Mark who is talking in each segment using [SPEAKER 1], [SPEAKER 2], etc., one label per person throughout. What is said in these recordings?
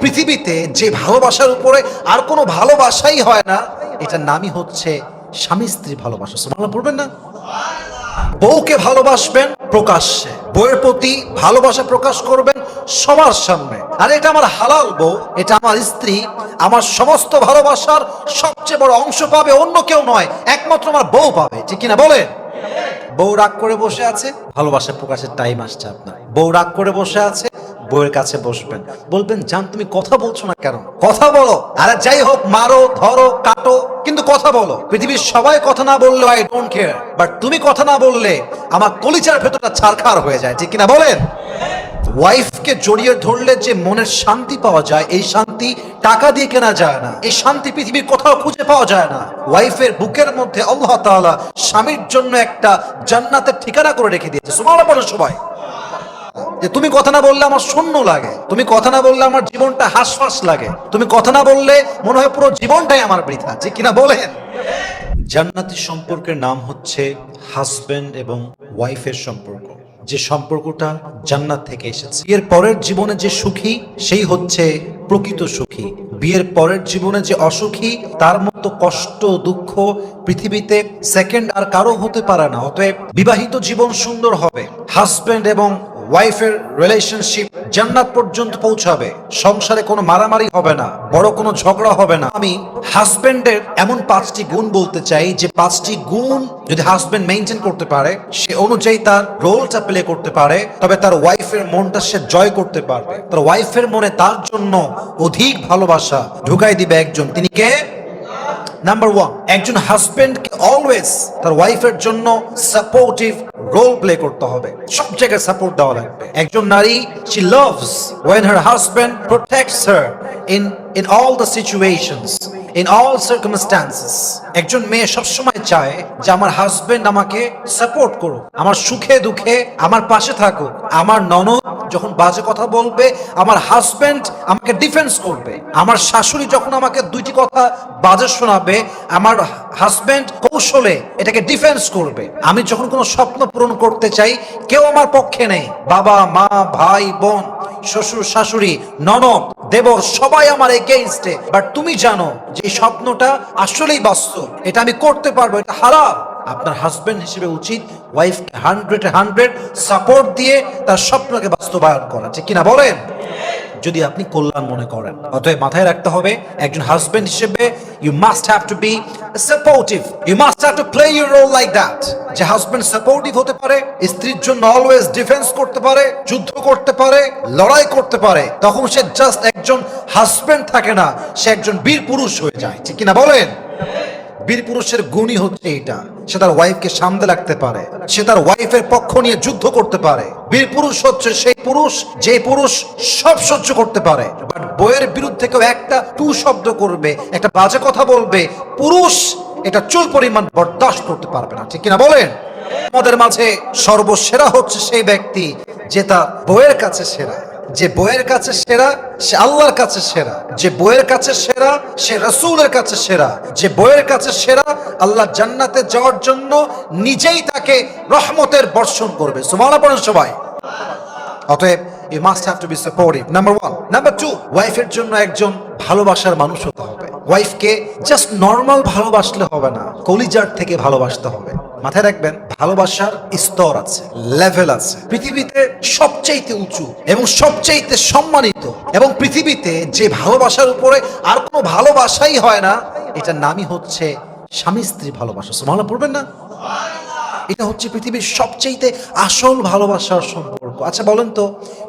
[SPEAKER 1] পৃথিবীতে যে ভালোবাসার উপরে আর কোনো ভালোবাসাই হয় না, এটার নামই হচ্ছে স্বামী স্ত্রী ভালোবাসা। সুবহানাল্লাহ পড়বেন না? বউকে ভালোবাসবেন প্রকাশ্যে, বউয়ের প্রতি ভালোবাসা প্রকাশ করবেন সবার সামনে। আর এটা আমার হালাল বউ, এটা আমার স্ত্রী, আমার সমস্ত ভালোবাসার সবচেয়ে বড় অংশ পাবে অন্য কেউ নয়, একমাত্র আমার বউ পাবে। ঠিক কিনা বলেন? বউ রাগ করে বসে আছে, ভালোবাসা প্রকাশের টাইম আসছে আপনার। বউ রাগ করে বসে আছে, বউয়ের কাছে বসবেন, বলবেন জান তুমি কথা বলছো না কেন, কথা বলো। আরে যাই হোক, মারো ধরো কাটো, কিন্তু কথা বলো। পৃথিবীর সবাই কথা না বললে আই ডোন্ট কেয়ার, বাট তুমি কথা না বললে আমার কলিজার ভেতরটা ছারখার হয়ে যায়। ঠিক কিনা বলেন? ওয়াইফকে জড়িয়ে ধরলে যে মনের শান্তি পাওয়া যায়, এই শান্তি টাকা দিয়ে কেনা যায় না, এই শান্তি পৃথিবীর কোথাও খুঁজে পাওয়া যায় না। ওয়াইফের বুকের মধ্যে আল্লাহ তাআলা স্বামীর জন্য একটা জান্নাতের ঠিকানা করে রেখে দিয়েছে। সুবহানাল্লাহ বলেন সবাই। যে তুমি কথা না বললে আমার শূন্য লাগে, তুমি কথা না বললে আমার জীবনটা হাসফাস লাগে, তুমি কথা না বললে মনে হয় পুরো জীবনটাই আমার বৃথা। ঠিক কিনা বলেন? জান্নাতি সম্পর্কের নাম হচ্ছে হাজবেন্ড এবং ওয়াইফের সম্পর্ক, যে সম্পর্কটা জান্নাত থেকে এসেছে। বিয়ের পরের জীবনে যে সুখী, সেই হচ্ছে প্রকৃত সুখী। বিয়ের পরের জীবনে যে অসুখী, তার মতো কষ্ট দুঃখ পৃথিবীতে সেকেন্ড আর কারো হতে পারে না। অতএব বিবাহিত জীবন সুন্দর হবে, হাজবেন্ড এবং ওয়াইফের রিলেশনশিপ জান্নাত পর্যন্ত পৌঁছাবে। সংসারে কোনো মারামারি হবে না, বড় কোনো ঝগড়া হবে না। আমি হাজবেন্ডের এমন 5টি গুণ বলতে চাই, যে 5টি গুণ যদি হাজবেন্ড মেইনটেইন করতে পারে, সে অনুযায়ী তার রোলটা প্লে করতে পারে, তবে তার ওয়াইফের মনটা সে জয় করতে পারবে। তার ওয়াইফের মনে তার জন্য অধিক ভালোবাসা ঢুকাই দিবে একজন। তিনি কে? নাম্বার 1, একজন হাজবেন্ডকে অলওয়েজ তার ওয়াইফের জন্য সাপোর্টিভ রোল প্লে করতে হবে, সব জায়গায় সাপোর্ট দেওয়া লাগবে। একজন নারী, she loves when her husband protects her in all the situations, in all circumstances. একজন মেয়ে সবসময় চায় যে আমার হাজবেন্ড আমাকে সাপোর্ট করুক, আমার সুখে দুঃখে আমার পাশে থাকুক। আমার ননদ যখন বাজে কথা বলবে, আমার হাজবেন্ড আমাকে ডিফেন্স করবে। আমার শাশুড়ি যখন আমাকে 2টি কথা বাজে শোনাবে, আমার হাজবেন্ড কৌশলে এটাকে ডিফেন্স করবে। আমি যখন কোনো স্বপ্ন পূরণ করতে চাই, কেউ আমার পক্ষে নেই, বাবা মা ভাই বোন শ্বশুর শাশুড়ি ননদ দেবর সবাই আমার এগেইনস্টে। বাট তুমি জানো যে এই স্বপ্নটা আসলেই বাস্তব, এটা আমি করতে পারবো, এটা হালাল। আপনার হাজবেন্ড হিসেবে উচিত ওয়াইফকে 100 সাপোর্ট দিয়ে তার স্বপ্নকে বাস্তবায়ন করা। ঠিক কিনা বলেন? যদি আপনি কল্যাণ মনে করেন। অতএব মাথায় রাখতে হবে, একজন হাজবেন্ড হিসেবে you must have to be supportive, you must have to play your role like that. যে হাজবেন্ড সাপোর্টিভ হতে পারে, স্ত্রীর জন্য অলওয়েজ ডিফেন্স করতে পারে, যুদ্ধ করতে পারে, লড়াই করতে পারে, তখন সে জাস্ট একজন হাজবেন্ড থাকে না, সে একজন বীর পুরুষ হয়ে যায়। ঠিক কিনা বলেন? বীর পুরুষের গুণই হচ্ছে এটা, সে তার ওয়াইফকে সামনে রাখতে পারে, সে তার ওয়াইফের পক্ষ নিয়ে যুদ্ধ করতে পারে। বীর পুরুষ হচ্ছে সেই পুরুষ যে পুরুষ সব সহ্য করতে পারে, বাট বইয়ের বিরুদ্ধে কেউ একটা টু শব্দ করবে, একটা বাজে কথা বলবে, পুরুষ এটা চুল পরিমাণ বরদাস্ত করতে পারবে না। ঠিক কিনা বলেন? আমাদের মাঝে সর্বসেরা হচ্ছে সেই ব্যক্তি যে তার বইয়ের কাছে সেরা। যে বইয়ের কাছে সেরা, সে আল্লাহর কাছে সেরা। যে বইয়ের কাছে সেরা, সে রাসূলের কাছে সেরা। যে বইয়ের কাছে সেরা, আল্লাহ জান্নাতে যাওয়ার জন্য নিজেই তাকে রহমতের বর্ষণ করবে। সুবহানাল্লাহ পড়েন সবাই। অতএব you must have to be supportive. Number 1. Number 2, ওয়াইফের জন্য একজন ভালোবাসার মানুষ হতে হবে। ওয়াইফকে জাস্ট নরমাল ভালোবাসলে হবে না, কলিজার থেকে ভালোবাসতে হবে। মাথায় রাখবেন, ভালোবাসার স্তর আছে, লেভেল আছে। পৃথিবীতে সবচাইতে উঁচু এবং সবচাইতে সম্মানিত এবং পৃথিবীতে যে ভালোবাসার উপরে আর কোনো ভালোবাসাই হয় না, এটার নামই হচ্ছে স্বামী স্ত্রী ভালোবাসা। সুবহানাল্লাহ পড়বেন না? এটা হচ্ছে পৃথিবীর সবচেয়ে আসল ভালোবাসার সম্পর্ক। আচ্ছা বলেন তো,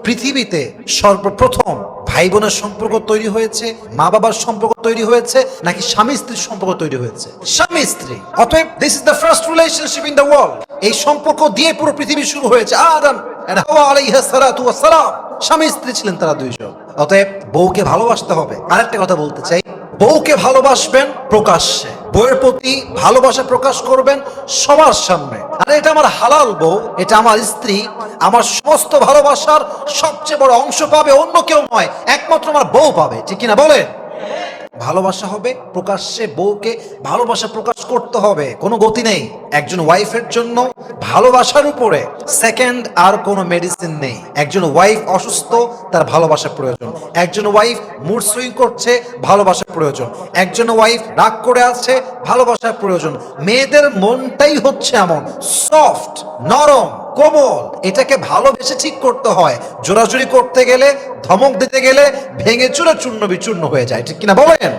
[SPEAKER 1] পৃথিবীতে সর্বপ্রথম ভাই বোনের সম্পর্ক তৈরি হয়েছে, মা বাবার সম্পর্ক তৈরি হয়েছে, নাকি স্বামী স্ত্রীর সম্পর্ক তৈরি হয়েছে? স্বামী স্ত্রী। অতএব this is the first relationship in the world. এই সম্পর্ক দিয়ে পুরো পৃথিবী শুরু হয়েছে। আদম এন্ড হাওয়া আলাইহিস সালাতু ওয়াস সালাম স্বামী স্ত্রী ছিলেন তারা দুইজন। অতএব বউকে ভালোবাসতে হবে। আরেকটা কথা বলতে চাই, বউকে ভালোবাসবেন প্রকাশ্যে, বউয়ের প্রতি ভালোবাসা প্রকাশ করবেন সবার সামনে। আর এটা আমার হালাল বউ, এটা আমার স্ত্রী, আমার সমস্ত ভালোবাসার সবচেয়ে বড় অংশ পাবে অন্য কেউ নয়, একমাত্র আমার বউ পাবে। ঠিক কিনা বলেন? ভালোবাসা হবে প্রকাশ্যে, বউকে ভালোবাসা প্রকাশ করতে হবে, কোনো গতি নেই। একজন ওয়াইফের জন্য ভালোবাসার উপরে সেকেন্ড আর কোনো মেডিসিন নেই। একজন ওয়াইফ অসুস্থ, তার ভালোবাসা প্রয়োজন। একজন ওয়াইফ মুড সুইং করছে, ভালোবাসার প্রয়োজন। একজন ওয়াইফ রাগ করে আছে, ভালোবাসার প্রয়োজন। মেয়েদের মনটাই হচ্ছে এমন সফট, নরম, কোমল, এটাকে ভালোবেসে ঠিক করতে হয়। জোরাজুরি করতে গেলে, ধমক দিতে গেলে ভেঙে চুরে চূর্ণ বিচূর্ণ হয়ে যায়, ঠিক কিনা বলেন?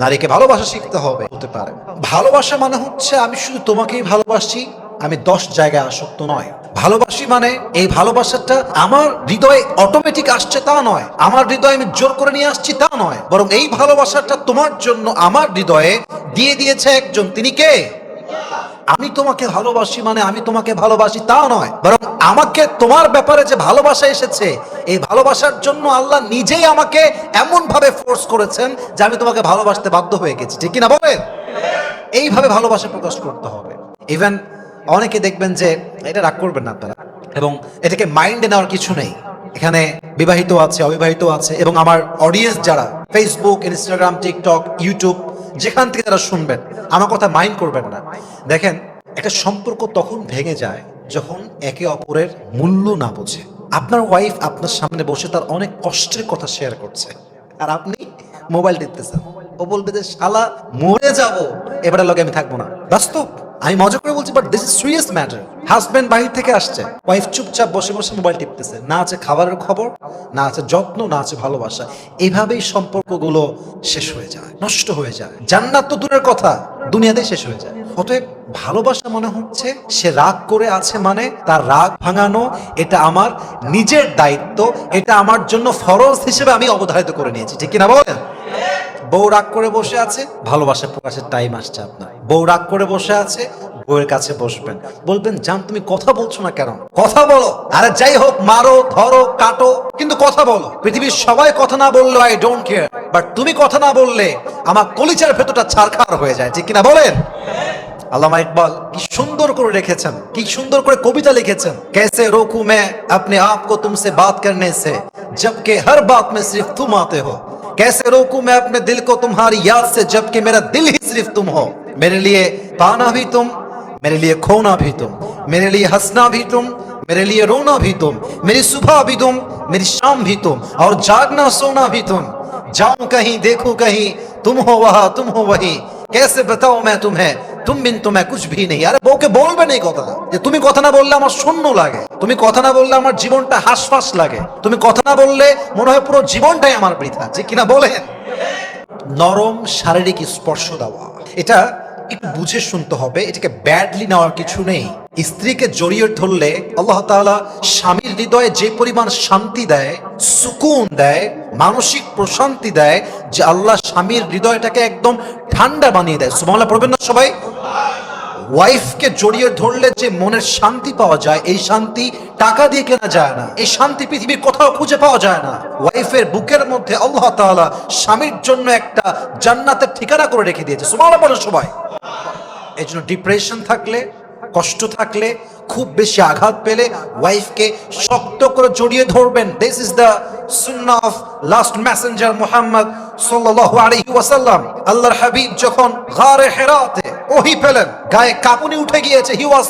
[SPEAKER 1] নারীকে ভালোবাসা শিখতে হবে। হতে পারে ভালোবাসা মানে হচ্ছে আমি শুধু তোমাকেই ভালোবাসি, আমি 10 জায়গায় আসক্ত নয়। ভালোবাসি মানে এই ভালোবাসাটা আমার হৃদয়ে অটোমেটিক আসছে তা নয়, আমার হৃদয়ে আমি জোর করে নিয়ে আসছি তা নয়, বরং এই ভালোবাসাটা তোমার জন্য আমার হৃদয়ে দিয়ে দিয়েছে একজন। তিনি কে? আমি তোমাকে ভালোবাসি মানে আমি তোমাকে ভালোবাসি তা নয়, বরং আমাকে তোমার ব্যাপারে যে ভালোবাসা এসেছে, এই ভালোবাসার জন্য আল্লাহ নিজেই আমাকে এমন ভাবে ফোর্স করেছেন যে আমি তোমাকে ভালোবাসতে বাধ্য হয়ে গেছি, ঠিক কিনা বলেন? এইভাবে ভালোবাসা প্রকাশ করতে হবে। ইভেন অনেকে দেখবেন যে, এটা রাগ করবেন না আপনারা, এবং এটাকে মাইন্ডে নেওয়ার কিছু নেই। এখানে বিবাহিত আছে, অবিবাহিত আছে, এবং আমার অডিয়েন্স যারা ফেসবুক, ইনস্টাগ্রাম, টিকটক, ইউটিউব, যেখান থেকে তারা শুনবেন, আমার কথা মাইন্ড করবেন না। দেখেন, একটা সম্পর্ক তখন ভেঙে যায় যখন একে অপরের মূল্য না বোঝে। আপনার ওয়াইফ আপনার সামনে বসে তার অনেক কষ্টের কথা শেয়ার করছে, আর আপনি মোবাইল টিপতেছেন। ও বলবে যে শালা মরে যাব, এবারে লগে আমি থাকবো না। বাস্তব, আমি মজা করে বলছি, but this is serious matter. Husband বাহির থেকে আসছে, ওয়াইফ চুপচাপ বসে বসে মোবাইল টিপতেছে, না আছে খাবারের খবর, না আছে যত্ন, না আছে ভালোবাসা। এইভাবেই সম্পর্কগুলো শেষ হয়ে যায়, নষ্ট হয়ে যায়। জান্নাত তো দূরের কথা, দুনিয়াতেই শেষ হয়ে যায়। অতএব ভালোবাসা মনে হচ্ছে সে রাগ করে আছে মানে তার রাগ ভাঙানো, এটা আমার নিজের দায়িত্ব, এটা আমার জন্য ফরজ হিসেবে আমি অবধারিত করে নিয়েছি, ঠিক কিনা বলেন? বউ রাগ করে বসে আছে, ভালোবাসা প্রকাশের টাইম আসছে আপনার। বউ রাগ করে বসে আছে, বউয়ের কাছে বসবেন, বলবেন জান তুমি কথা বলছো না কেন? কথা বলো। আরে যাই হোক, মারো, ধরো, কাটো, কিন্তু কথা বলো। পৃথিবীর সবাই কথা না বললে আই ডোন্ট কেয়ার, বাট তুমি কথা না বললে আমার কলিজার ভেতরটা ছারখার হয়ে যায়, ঠিক কিনা বলেন? আল্লামা ইকবাল কি সুন্দর করে রেখেছেন, কি সুন্দর করে কবিতা লিখেছেন। कैसे रोकूं मैं अपने आप को तुमसे बात करने से जबकि हर बात में सिर्फ तुम आते हो। कैसे रोकूं मैं अपने दिल को तुम्हारी याद से जबकि मेरा दिल ही सिर्फ तुम हो। मेरे लिए पाना भी तुम, मेरे लिए खोना भी तुम, मेरे लिए हंसना भी तुम, मेरे लिए रोना भी तुम, मेरी सुबह भी तुम, मेरी शाम भी तुम, और जागना सोना भी तुम। जाऊं कहीं देखूं कहीं, तुम हो वहां तुम हो वही। कैसे बताओ मैं तुम्हें, तुम बिन तो मैं कुछ भी नहीं। আরে বউকে বলবেন এই কথা, যে তুমি কথা না বললে আমার শূন্য লাগে, তুমি কথা না বললে আমার জীবনটা হাসফাস লাগে, তুমি কথা না বললে মনে হয় পুরো জীবনটাই আমার বৃথা, যে কিনা বলেন? নরম শারীরিক স্পর্শ দেওয়া, এটা একটু বুঝে শুনতে হবে, এটাকে ব্যাডলি নেওয়ার কিছু নেই। স্ত্রীকে জড়িয়ে ধরলে আল্লাহ তাআলা স্বামীর হৃদয়ে যে পরিমাণ শান্তি দেয়, সুকুন দেয়, মানসিক প্রশান্তি দেয়, যে আল্লাহ স্বামীর হৃদয়টাকে একদম ঠান্ডা বানিয়ে দেয়। সুবহানাল্লাহ পড়বেন না সবাই? ওয়াইফকে জড়িয়ে ধরলে যে মনের শান্তি পাওয়া যায়, এই শান্তি টাকা দিয়ে কেনা যায় না, এই শান্তি পৃথিবীর কোথাও খুঁজে পাওয়া যায় না। ওয়াইফের বুকের মধ্যে আল্লাহ তাআলা স্বামীর জন্য একটা জান্নাতের ঠিকানা করে রেখে দিয়েছে। সুবহানাল্লাহ বলেন সবাই। এই জন্য ডিপ্রেশন থাকলে, কষ্ট থাকলে, খুব বেশি আঘাত পেলে ওয়াইফকে শক্ত করে জড়িয়ে ধরবেন। This is the Sunnah of last Messenger Muhammad সাল্লাল্লাহু আলাইহি ওয়াসাল্লাম। আল্লাহর হাবিব যখন গারে হেরাতে ওহী পেলেন, গায়ে কাঁপুনি উঠে গিয়েছে, হি ওয়াজ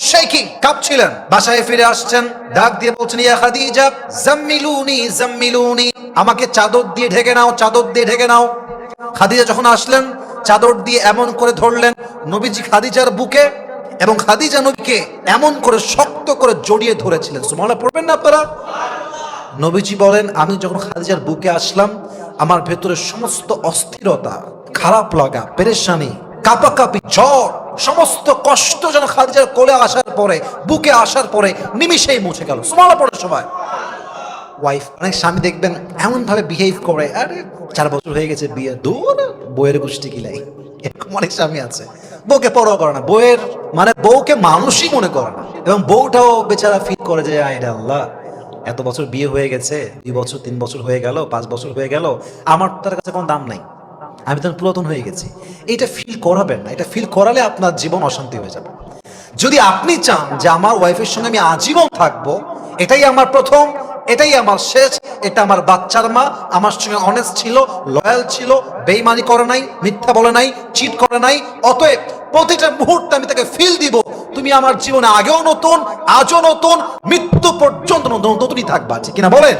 [SPEAKER 1] শেকিং, কাঁপছিলেন। বাসায় ফিরে আসছেন, ডাক দিয়ে বলছেন, ইয়া খাদিজা জাম্মিলুনি জাম্মিলুনি, আমাকে চাদর দিয়ে ঢেকে নাও, চাদর দিয়ে ঢেকে নাও। খাদিজা যখন আসলেন, চাদর দিয়ে এমন করে ধরলেন নবীজি খাদিজার বুকে, এবং খাদিজা নবীকে এমন করে শক্ত করে জড়িয়ে ধরেছিলেন। সুবহানাল্লাহ পড়বেন না আপনারা? নবীজি বলেন, আমি যখন খাদিজার বুকে আসলাম, আমার ভেতরে সমস্ত অস্থিরতা, খারাপ লাগা, পেরেশানি, কাঁপাকাঁপি, জ্বর, সমস্ত কষ্ট যেন খাদিজার কোলে আসার পরে, বুকে আসার পরে নিমিষেই মুছে গেল। সুবহানাল্লাহ পড়ে সবাই। ওয়াইফ, অনেক স্বামী দেখবেন এমন ভাবে বিহেভ করে, আরে 4 বছর হয়ে গেছে বিয়ে, দূর বইয়ের গোষ্ঠী কিলাই। এরকম অনেক স্বামী আছে, বউকে পরোয়া করে না, বউয়ের মানে বউকে মানুষই মনে করে না, এবং বউটাও বেচারা ফিল করে যে আয় আল্লাহ, এত বছর বিয়ে হয়ে গেছে, 2 বছর 3 বছর হয়ে গেল, 5 বছর হয়ে গেল, আমার তার কাছে কোনো দাম নাই, আমি তো পুরাতন হয়ে গেছি। এটা ফিল করাবেন না, এটা ফিল করালে আপনার জীবন অশান্তি হয়ে যাবে। যদি আপনি চান যে আমার ওয়াইফের সঙ্গে আমি আজীবন থাকবো, এটাই আমার প্রথম, এটাই আমার শেষ, এটা আমার বাচ্চার মা, আমার সঙ্গে অনেস্ট ছিল, লয়াল ছিল, বেইমানি করে নাই, মিথ্যা বলে নাই, চিট করে নাই। অতএব প্রতিটা মুহূর্তে আমি তাকে ফিল দিব, তুমি আমার জীবনে আগেও নতুন, আজও নতুন, মৃত্যু পর্যন্ত নতুনই থাকবা। ঠিক কিনা বলেন?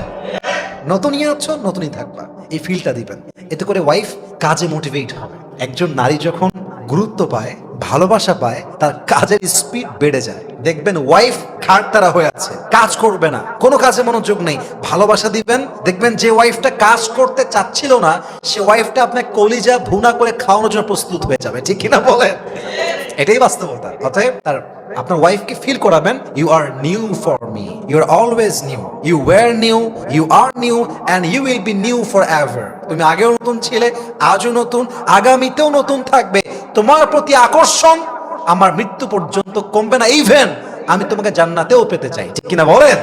[SPEAKER 1] নতুনই আছো, নতুনই থাকবা, এই ফিলটা দিবেন। এতে করে ওয়াইফ কাজে মোটিভেট হবে। একজন নারী যখন গুরুত্ব পায়, ভালোবাসা পায়, তার কাজের স্পিড বেড়ে যায়। দেখবেন ওয়াইফ খাড়তারা হয়ে আছে, কাজ করবে না, কোনো কাজে মনোযোগ নেই। ভালোবাসা দিবেন, দেখবেন যে ওয়াইফটা কাজ করতে চাচ্ছিল না, সে ওয়াইফটা আপনার কলিজা ভুনা করে খাওয়ানোর জন্য প্রস্তুত হয়ে যাবে। ঠিক কিনা বলেন? এটাই বাস্তবতা। অতএব তার আপনার ওয়াইফকে ফিল করাবেন, you are new for me, you are always new, you were new, you are new, and you will be new forever. তুমি আগেও নতুন ছিলে, আজও নতুন, আগামীতেও নতুন থাকবে। তোমার প্রতি আকর্ষণ আমার মৃত্যু পর্যন্ত কমবে না, ইভেন আমি তোমাকে জান্নাতেও পেতে চাই। ঠিক কিনা বলেন?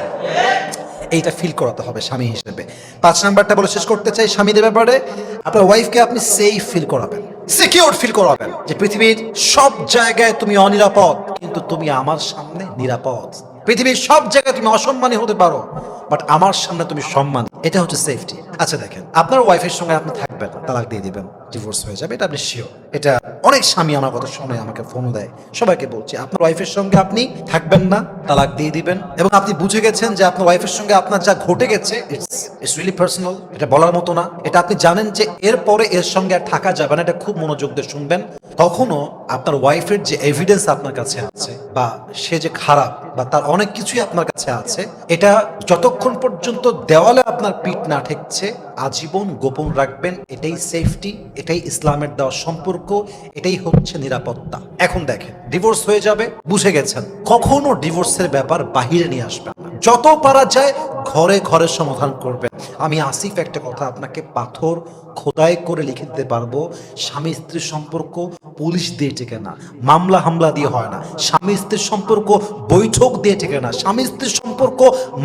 [SPEAKER 1] এইটা ফিল করাতে হবে স্বামী হিসেবে। 5 নাম্বারটা বলে শেষ করতে চাই স্বামীদের ব্যাপারে। আপনার ওয়াইফকে আপনি সেফ ফিল করাবেন, সিকিউর ফিল করাবেন, যে পৃথিবীর সব জায়গায় তুমি অনিরাপদ, কিন্তু তুমি আমার সামনে নিরাপদ। পৃথিবীর সব জায়গায় তুমি অসম্মানী হতে পারো, বাট আমার সামনে তুমি সম্মান। এটা হচ্ছে সেফটি। আচ্ছা দেখেন, আপনার ওয়াইফের সঙ্গে আপনি থাকবেন, তালাক দিয়ে দিবেন, ডিভোর্স হয়ে যাবে, এটা আপনি শিওর। এটা অনেক স্বামী আমার কথা শুনে আমাকে ফোনও দেয়। সবাইকে বলছি, আপনার ওয়াইফের সঙ্গে আপনি থাকবেন না, তালাক দিয়ে দিবেন, এবং আপনি বুঝে গেছেন যে আপনার ওয়াইফের সঙ্গে আপনার যা ঘটে গেছে, ইটস রিয়েলি পার্সোনাল, এটা বলার মতো না। এটা আপনি জানেন যে এরপরে এর সঙ্গে আর থাকা যাবে না। এটা খুব মনোযোগ দিয়ে শুনবেন। কখনো আপনার ওয়াইফের যে এভিডেন্স আপনার কাছে আছে, বা সে যে খারাপ, বা তার অনেক কিছুই আপনার কাছে আছে, এটা যতক্ষণ পর্যন্ত দেওয়ালে আপনার পিঠ না ঠেকছে, আজীবন গোপন রাখবেন। এটাই সেফটি, এটাই ইসলামের দেওয়া সম্পর্ক, এটাই হচ্ছে নিরাপত্তা। এখন দেখেন, ডিভোর্স হয়ে যাবে, বুঝে গেছেন, কখনো ডিভোর্সের ব্যাপার বাহিরে নিয়ে আসবেন না। যত পারা যায় ঘরে ঘরে সমাধান করবেন। আমি আসিফ একটা কথা আপনাকে পাথর খোদাই করে লিখে দিতে পারবো, স্বামী স্ত্রীর সম্পর্ক পুলিশ দিয়ে টেকে না, মামলা হামলা দিয়ে হয় না। স্বামী স্ত্রীর সম্পর্ক বৈঠক দিয়ে টেকে না। স্বামী স্ত্রীর সম্পর্ক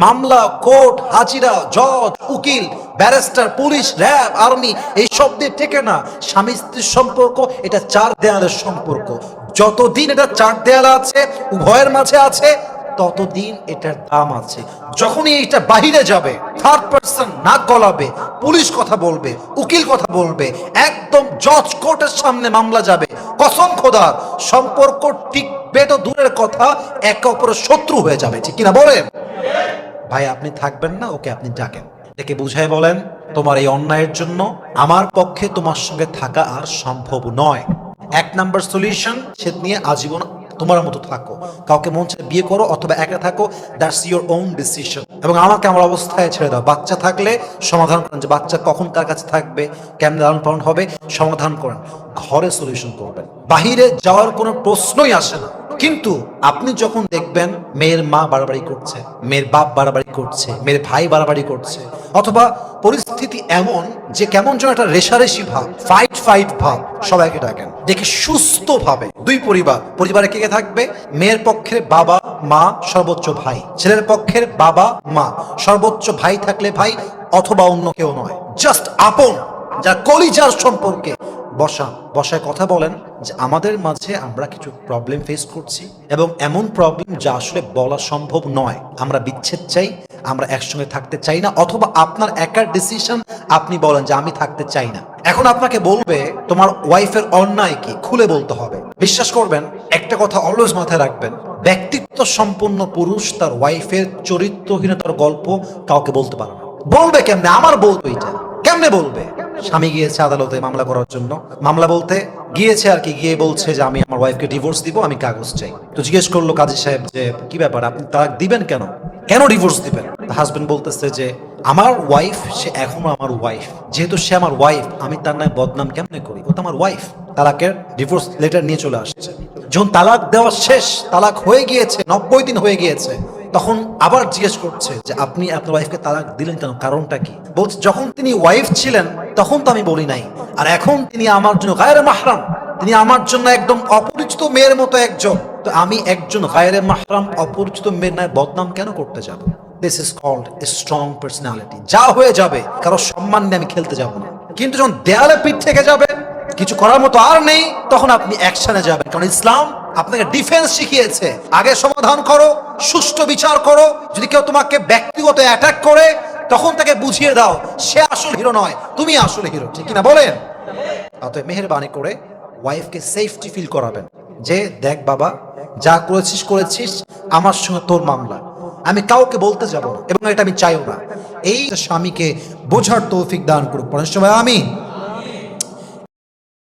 [SPEAKER 1] মামলা, কোর্ট, হাজিরা, জজ, উকিল, ব্যারিস্টার, পুলিশ, র্যাব, আর্মি এইসব দিয়ে টেকে না। স্বামী স্ত্রীর সম্পর্ক এটা 4 দেয়ালের সম্পর্ক। যতদিন এটা 4 দেয়াল আছে, উভয়ের মাঝে আছে, ততদিন এটার দাম আছে। যখনই এটা বাহিরে যাবে, থার্ড পারসন নাক গলাবে, পুলিশ কথা বলবে, উকিল কথা বলবে, একদম জজ কোর্টের সামনে মামলা যাবে, কসম খোদার সম্পর্ক টিকবে তো দূরের কথা, একে অপরের শত্রু হয়ে যাবে। ঠিক কিনা বলেন? ভাই আপনি থাকবেন না, ওকে আপনি ডাকেন, একে বুঝায় বলেন, তোমার এই অন্যায়ের জন্য আমার পক্ষে তোমার সঙ্গে থাকা আর সম্ভব নয়। 1 নাম্বার সলিউশন, সে নিয়ে আজীবন তোমার মতো থাকো। কাউকে মন চায় বিয়ে করো অথবা একা থাকো, দ্যাটস ইওর ওন ডিসিশন। এবং আমাকে আমার অবস্থায় ছেড়ে দাও। বাচ্চা থাকলে সমাধান করেন, যে বাচ্চা কখন কার কাছে থাকবে, কেমন লালন পালন হবে, সমাধান করেন। ঘরে সলিউশন করবেন, বাহিরে যাওয়ার কোনো প্রশ্নই আসে না। কিন্তু আপনি যখন দেখবেন মেয়ের মা বাড়াবাড়ি করছে, মেয়ের বাপ বাড়াবাড়ি করছে, মেয়ের ভাই বাড়াবাড়ি করছে, অথবা পরিস্থিতি এমন যে কেমন যেন একটা রেশারেশি ভাব, ফাইট ভাব, সবাইকে ডাকেন, দেখে সুস্থভাবে 2 পরিবারে কে কে থাকবে? মেয়ের পক্ষের বাবা মা, সর্বোচ্চ ভাই। ছেলের পক্ষের বাবা মা, সর্বোচ্চ ভাই থাকলে ভাই, অথবা অন্য কেউ নয়, জাস্ট আপন, যা কলিজার সম্পর্কে বসায় কথা বলেন যে আমাদের মাঝে আমরা কিছু প্রবলেম ফেস করছি, এবং এমন প্রবলেম যা আসলে বলা সম্ভব নয়। আমরা বিচ্ছেদ চাই, আমরা একসঙ্গে থাকতে চাই না, অথবা আপনার একার ডিসিশন, আপনি বলেন যে আমি থাকতে চাই না। এখন আপনাকে বলবে তোমার ওয়াইফের অন্যায় কি, খুলে বলতে হবে। বিশ্বাস করবেন, একটা কথা অলওয়েজ মাথায় রাখবেন, ব্যক্তিত্ব সম্পন্ন পুরুষ তার ওয়াইফের চরিত্রহীনতার গল্প কাউকে বলতে পারে না। বলবে কেমনে? আমার বলতো এটা কেমনে বলবে? স্বামী গিয়েছে আদালতে মামলা করার জন্য, মামলা বলতে গিয়েছে আর কি, গিয়ে বলছে যে আমি আমার ওয়াইফকে ডিভোর্স দিব, আমি কাগজ চাই। তো জিজ্ঞেস করলো কাজী সাহেব যে কি ব্যাপার, আপনি তালাক দিবেন কেন, কেন ডিভোর্স দিবেন? হাজবেন্ড বলতেছে যে আমার ওয়াইফ, সে এখনো আমার ওয়াইফ, যেহেতু সে আমার ওয়াইফ, আমি তার নামে বদনাম কেমনে করি, ও তো আমার ওয়াইফ। তালাকের ডিভোর্স লেটার নিয়ে চলে আসছে। যখন তালাক দেওয়া শেষ, তালাক হয়ে গিয়েছে, 90 দিন হয়ে গিয়েছে, তখন আবার জিজ্ঞেস করছে যে আপনি আপনার ওয়াইফকে তালাক দিলেন কেন, কারণটা কি? বলছে যখন তিনি ওয়াইফ ছিলেন তখন তো আমি বলি নাই, আর এখন তিনি আমার জন্য গায়রে মাহরাম, তিনি আমার জন্য একদম অপরিচিত মেয়ের মতো একজন, তো আমি একজন গায়রে মাহরাম অপরিচিত মেয়ের নামে বদনাম কেন করতে যাব? This is called a strong personality. যা হয়ে যাবে, কারো সম্মান নিয়ে আমি খেলতে যাব না। কিন্তু যখন দেয়ালে পিঠ থেকে যাবে, কিছু করার মতো আর নেই, তখন আপনি অ্যাকশনে যাবেন। কারণ ইসলাম আপনাকে ডিফেন্স শিখিয়েছে। আগে সমাধান করো, সুষ্ঠু বিচার করো। যদি কেউ তোমাকে ব্যক্তিগত অ্যাটাক করে, তখন তাকে বুঝিয়ে দাও সে আসল হিরো নয়, তুমি আসল হিরো। ঠিক কিনা বলেন? অতএব মেহেরবানি করে ওয়াইফকে সেফটি ফিল করাবেন যে দেখ বাবা, যা করেছিস করেছিস, আমার সঙ্গে তোর মামলা, আমি কাউকে বলতে যাব না এবং এটা আমি চাইও না। এই স্বামীকে বোঝার তৌফিক দান করুক। পরের সময় আমিন।